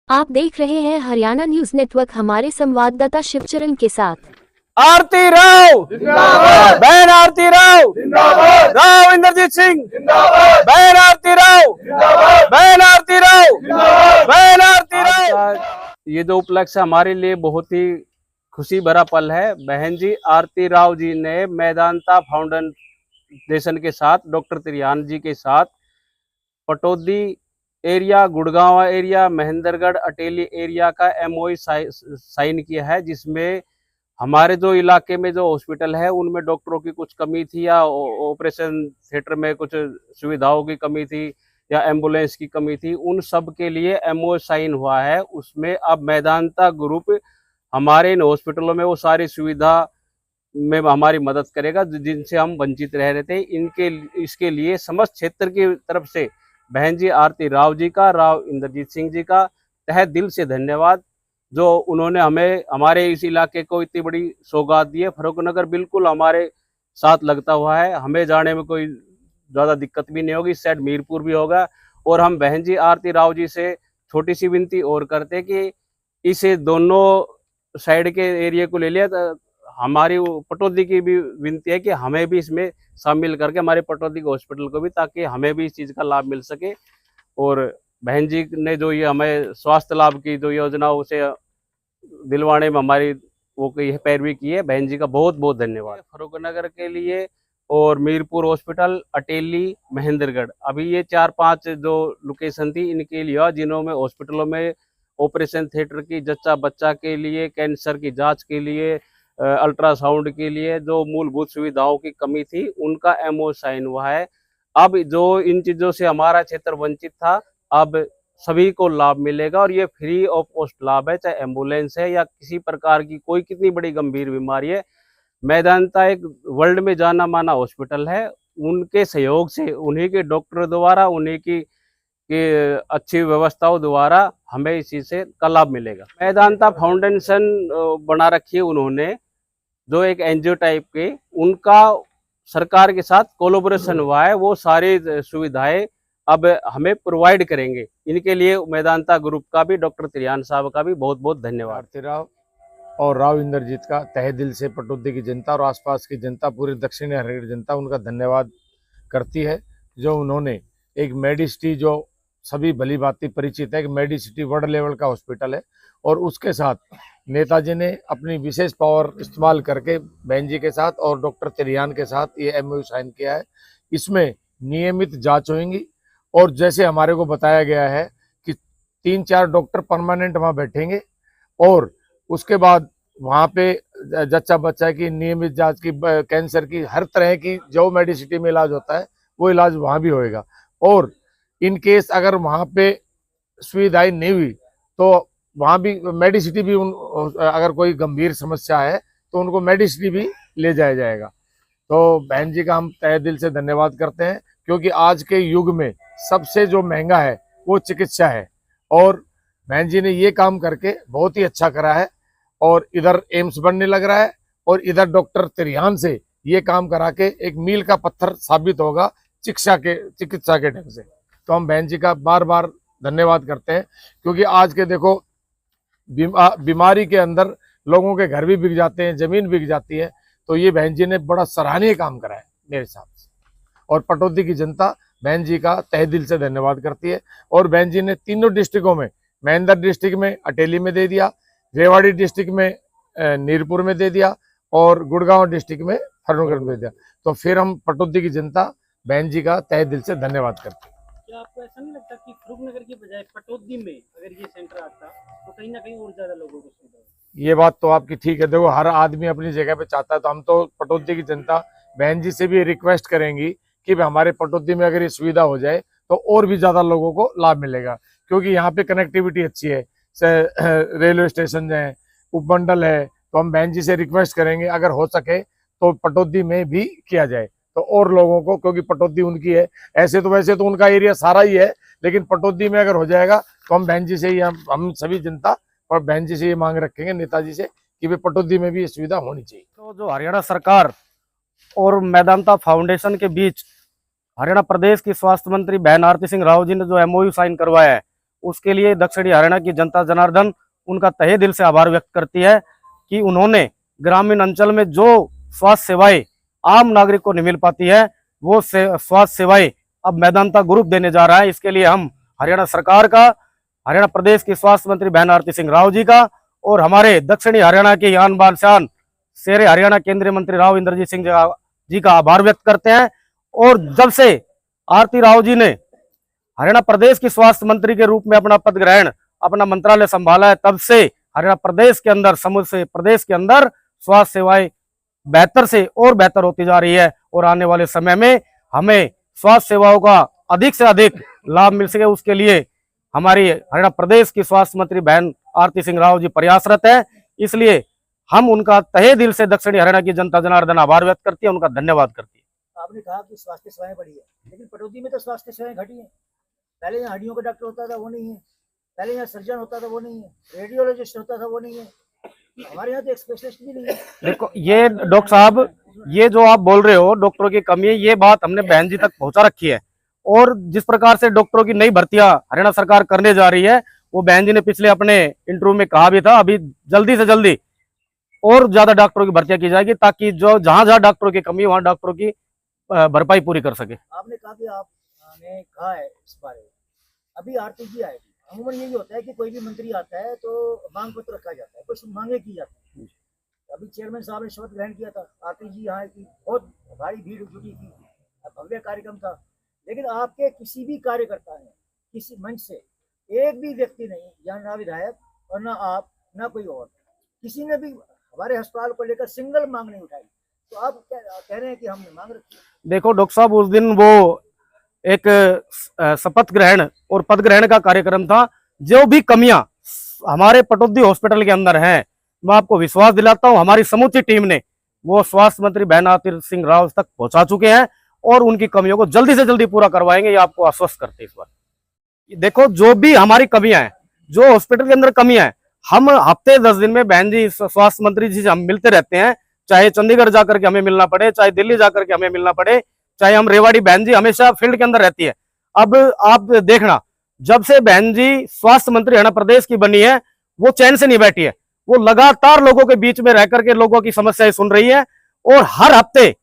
आप देख रहे हैं हरियाणा न्यूज नेटवर्क। हमारे संवाददाता शिवचरण के साथ। आरती राव जिंदाबाद, बहन आरती राव जिंदाबाद, राव इंद्रजीत सिंह जिंदाबाद, बहन आरती राव जिंदाबाद, बहन आरती राव जिंदाबाद, बहन आरती राव। ये जो उपलक्ष्य हमारे लिए बहुत ही खुशी भरा पल है। बहन जी आरती राव जी ने मैदानता फाउंडेशन के साथ, डॉक्टर त्रियान जी के साथ Pataudi area, Gurgaon area, Mahendragarh, Ateli area का एमओयू साइन किया है, जिसमें हमारे जो इलाके में जो हॉस्पिटल है उनमें डॉक्टरों की कुछ कमी थी, या ऑपरेशन थिएटर में कुछ सुविधाओं की कमी थी, या एम्बुलेंस की कमी थी, उन सब के लिए एमओयू साइन हुआ है। उसमें अब मैदानता ग्रुप हमारे इन हॉस्पिटलों में वो सारी सुविधा में हमारी मदद करेगा जिनसे हम वंचित रह रहे थे। इसके लिए समस्त क्षेत्र की तरफ से बहन जी आरती राव जी का, राव इंद्रजीत सिंह जी का तहे दिल से धन्यवाद, जो उन्होंने हमें, हमारे इस इलाके को इतनी बड़ी सौगात दी है। फर्रुखनगर बिल्कुल हमारे साथ लगता हुआ है, हमें जाने में कोई ज़्यादा दिक्कत भी नहीं होगी। इस साइड मीरपुर भी होगा। और हम बहन जी आरती राव जी से छोटी सी विनती और करते कि इसे दोनों साइड के एरिया को ले लिया, तो हमारी पटौदी की भी विनती है कि हमें भी इसमें शामिल करके हमारे पटौदी के हॉस्पिटल को भी, ताकि हमें भी इस चीज़ का लाभ मिल सके। और बहन जी ने जो ये हमें स्वास्थ्य लाभ की जो योजना उसे दिलवाने में हमारी वो पैरवी की है, बहन जी का बहुत बहुत धन्यवाद। फर्रुखनगर के लिए और मीरपुर हॉस्पिटल, अटेली, महेंद्रगढ़, अभी ये 4-5 जो लोकेशन थी इनके लिए, जिन्हों में हॉस्पिटलों में ऑपरेशन थिएटर की, जच्चा बच्चा के लिए, कैंसर की जांच के लिए, अल्ट्रासाउंड के लिए जो मूलभूत सुविधाओं की कमी थी, उनका एमओ साइन हुआ है। अब जो इन चीज़ों से हमारा क्षेत्र वंचित था, अब सभी को लाभ मिलेगा, और ये फ्री ऑफ कॉस्ट लाभ है, चाहे एम्बुलेंस है या किसी प्रकार की कोई कितनी बड़ी गंभीर बीमारी है। मैदानता एक वर्ल्ड में जाना माना हॉस्पिटल है, उनके सहयोग से, उन्हीं के डॉक्टर द्वारा, उन्हीं की अच्छी व्यवस्थाओं द्वारा हमें इस चीज़ से का लाभ मिलेगा। मैदानता फाउंडेशन बना रखी है उन्होंने, जो एक एनजीओ टाइप के, उनका सरकार के साथ कोलैबोरेशन हुआ है। वो सारी सुविधाएं अब हमें प्रोवाइड करेंगे। इनके लिए मैदानता ग्रुप का भी, डॉक्टर त्रियान साहब का भी बहुत बहुत धन्यवाद। आरती राव और राव इंद्रजीत का तहे दिल से पटौदी की जनता और आसपास की जनता, पूरी दक्षिणी हरियाणा की जनता उनका धन्यवाद करती है, जो उन्होंने एक मेडिसिटी, जो सभी भली भांति परिचित है कि मेडिसिटी वर्ल्ड लेवल का हॉस्पिटल है, और उसके साथ नेताजी ने अपनी विशेष पावर इस्तेमाल करके बहन जी के साथ और डॉक्टर त्रियान के साथ ये एमओयू साइन किया है। इसमें नियमित जांच होंगी, और जैसे हमारे को बताया गया है कि 3-4 डॉक्टर परमानेंट वहाँ बैठेंगे, और उसके बाद वहाँ पे जच्चा बच्चा की नियमित जांच की, कैंसर की, हर तरह की जो मेडिसिटी में इलाज होता है वो इलाज वहाँ भी होएगा। और इन केस अगर वहाँ पे सुविधाएं नहीं हुई तो वहाँ भी मेडिसिटी भी अगर कोई गंभीर समस्या है तो उनको मेडिसिटी भी ले जाया जाएगा। तो बहन जी का हम तहे दिल से धन्यवाद करते हैं, क्योंकि आज के युग में सबसे जो महंगा है वो चिकित्सा है, और बहन जी ने ये काम करके बहुत ही अच्छा करा है। और इधर एम्स बनने लग रहा है, और इधर डॉक्टर त्रियान से ये काम करा के एक मील का पत्थर साबित होगा चिकित्सा के ढंग से। तो हम बहन जी का बार बार धन्यवाद करते हैं, क्योंकि आज के देखो बीमारी के अंदर लोगों के घर भी बिक जाते हैं, जमीन बिक जाती है। तो ये बहन जी ने बड़ा सराहनीय काम करा है मेरे हिसाब से, और पटौदी की जनता बहन जी का तहे दिल से धन्यवाद करती है। और बहन जी ने तीनों डिस्ट्रिक्टों में, महेंद्र डिस्ट्रिक्ट में अटेली में दे दिया, रेवाड़ी डिस्ट्रिक्ट में नीरपुर में दे दिया, और गुड़गांव डिस्ट्रिक्ट में फर्रुखनगर में दे दिया। तो फिर हम पटौदी की जनता बहन जी का तहे दिल से धन्यवाद करते हैं। क्या आपको ऐसा नहीं लगता कि फर्रुखनगर की बजाय पटौदी में अगर ये सेंटर आता तो कहीं ना कहीं और ज्यादा लोगों को सुविधा होती? ये बात तो आपकी ठीक है। देखो, हर आदमी अपनी जगह पे चाहता है, तो हम तो पटौदी की जनता बहन जी से भी रिक्वेस्ट करेंगी कि हमारे पटौदी में अगर ये सुविधा हो जाए तो और भी ज्यादा लोगों को लाभ मिलेगा, क्योंकि यहाँ पे कनेक्टिविटी अच्छी है, रेलवे स्टेशन है, उपमंडल है। तो हम बहन जी से रिक्वेस्ट करेंगे अगर हो सके तो पटौदी में भी किया जाए, तो और लोगों को, क्योंकि पटौदी उनकी है। ऐसे तो वैसे तो उनका एरिया सारा ही है, लेकिन पटौदी में अगर हो जाएगा तो हम बहन जी से ही, हम सभी जनता और बहन जी से ये मांग रखेंगे नेताजी से कि वे पटौदी में भी ये सुविधा होनी चाहिए। तो जो हरियाणा सरकार और मैदानता फाउंडेशन के बीच हरियाणा प्रदेश की स्वास्थ्य मंत्री बहन आरती सिंह राव जी ने जो एमओयू साइन करवाया है, उसके लिए दक्षिणी हरियाणा की जनता जनार्दन उनका तहे दिल से आभार व्यक्त करती है कि उन्होंने ग्रामीण अंचल में जो स्वास्थ्य सेवाएं आम नागरिक को नहीं मिल पाती है वो स्वास्थ्य सेवाएं अब मैदानता ग्रुप देने जा रहा है। इसके लिए हम हरियाणा सरकार का, हरियाणा प्रदेश की स्वास्थ्य मंत्री बहन आरती सिंह राव जी का और हमारे दक्षिणी हरियाणा के आन बान शान शेरे हरियाणा केंद्रीय मंत्री राव इंद्रजीत सिंह जी का आभार व्यक्त करते हैं। और जब से आरती राव जी ने हरियाणा प्रदेश की स्वास्थ्य मंत्री के रूप में अपना पद ग्रहण, अपना मंत्रालय संभाला है, तब से हरियाणा प्रदेश के अंदर, समूचे प्रदेश के अंदर स्वास्थ्य सेवाएं बेहतर से और बेहतर होती जा रही है। और आने वाले समय में हमें स्वास्थ्य सेवाओं का अधिक से अधिक लाभ मिल सके, उसके लिए हमारी हरियाणा प्रदेश की स्वास्थ्य मंत्री बहन आरती सिंह राव जी प्रयासरत है। इसलिए हम उनका तहे दिल से दक्षिणी हरियाणा की जनता जनार्दन आभार व्यक्त करती है, उनका धन्यवाद करती है। आपने कहा कि स्वास्थ्य सेवाएं बढ़ी है, लेकिन पटौदी में तो स्वास्थ्य सेवाएं घटी हैं। पहले यहाँ हड्डियों का डॉक्टर होता था, वो नहीं है। पहले यहाँ सर्जन होता था, वो नहीं है। रेडियोलॉजिस्ट होता था, वो नहीं है। हमारे यहाँ तो एक स्पेशलिस्ट भी नहीं है। देखो ये डॉक्टर साहब, ये जो आप बोल रहे हो डॉक्टरों की कमी है, ये बात हमने बहन जी तक पहुंचा रखी है। और जिस प्रकार से डॉक्टरों की नई भर्तियां हरियाणा सरकार करने जा रही है, वो बहन जी ने पिछले अपने इंटरव्यू में कहा भी था, अभी जल्दी से जल्दी और ज्यादा डॉक्टरों की भर्तियां की जाएगी, ताकि जो जहां जहां डॉक्टरों की कमी है वहां डॉक्टरों की भरपाई पूरी कर सके। आपने कहा कि आपने कहा है इस बारे में, अभी आरती जी आएगी। अमूमन यही होता है कि कोई भी मंत्री आता है तो मांग पत्र रखा जाता है, कुछ मांगे की जाती है। अभी चेयरमैन साहब ने शपथ ग्रहण किया था, आरती जी यहाँ की, बहुत भारी भीड़ जुटी थी, भव्य कार्यक्रम था। लेकिन आपके किसी भी कार्यकर्ता ने किसी मंच से एक भी व्यक्ति नहीं, या ना विधायक और ना आप, ना कोई और, किसी ने भी हमारे अस्पताल को लेकर सिंगल मांग नहीं उठाई। तो आप क्या कह रहे हैं कि हमने मांग रखी? देखो डॉक्टर साहब, उस दिन वो एक शपथ ग्रहण और पद ग्रहण का कार्यक्रम था। जो भी कमियां हमारे पटौदी हॉस्पिटल के अंदर हैं, मैं आपको विश्वास दिलाता हूं हमारी समूची टीम ने वो स्वास्थ्य मंत्री बहन आरती सिंह राव तक पहुंचा चुके हैं और उनकी कमियों को जल्दी से जल्दी पूरा करवाएंगे, ये आपको आश्वस्त करते हैं। इस बार देखो जो भी हमारी कमियां हैं, जो हॉस्पिटल के अंदर कमियां हैं, हम हफ्ते 10 दिन में बहन जी स्वास्थ्य मंत्री जी से हम मिलते रहते हैं। चाहे चंडीगढ़ जाकर के हमें मिलना पड़े, चाहे दिल्ली जाकर के हमें मिलना पड़े, चाहे हम रेवाड़ी, बहन जी हमेशा फील्ड के अंदर रहती है। अब आप देखना, जब से बहन जी स्वास्थ्य मंत्री हरियाणा प्रदेश की बनी है, वो चैन से नहीं बैठी है। वो लगातार लोगों के बीच में रह करके लोगों की समस्याएं सुन रही है और हर हफ्ते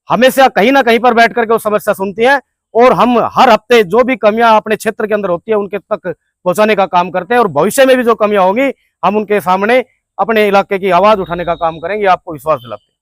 हमेशा कहीं ना कहीं पर बैठ करके वो समस्या सुनती है। और हम हर हफ्ते जो भी कमियां अपने क्षेत्र के अंदर होती है उनके तक पहुंचाने का काम करते हैं। और भविष्य में भी जो कमियां होंगी हम उनके सामने अपने इलाके की आवाज उठाने का काम करेंगे, आपको विश्वास दिलाते हैं।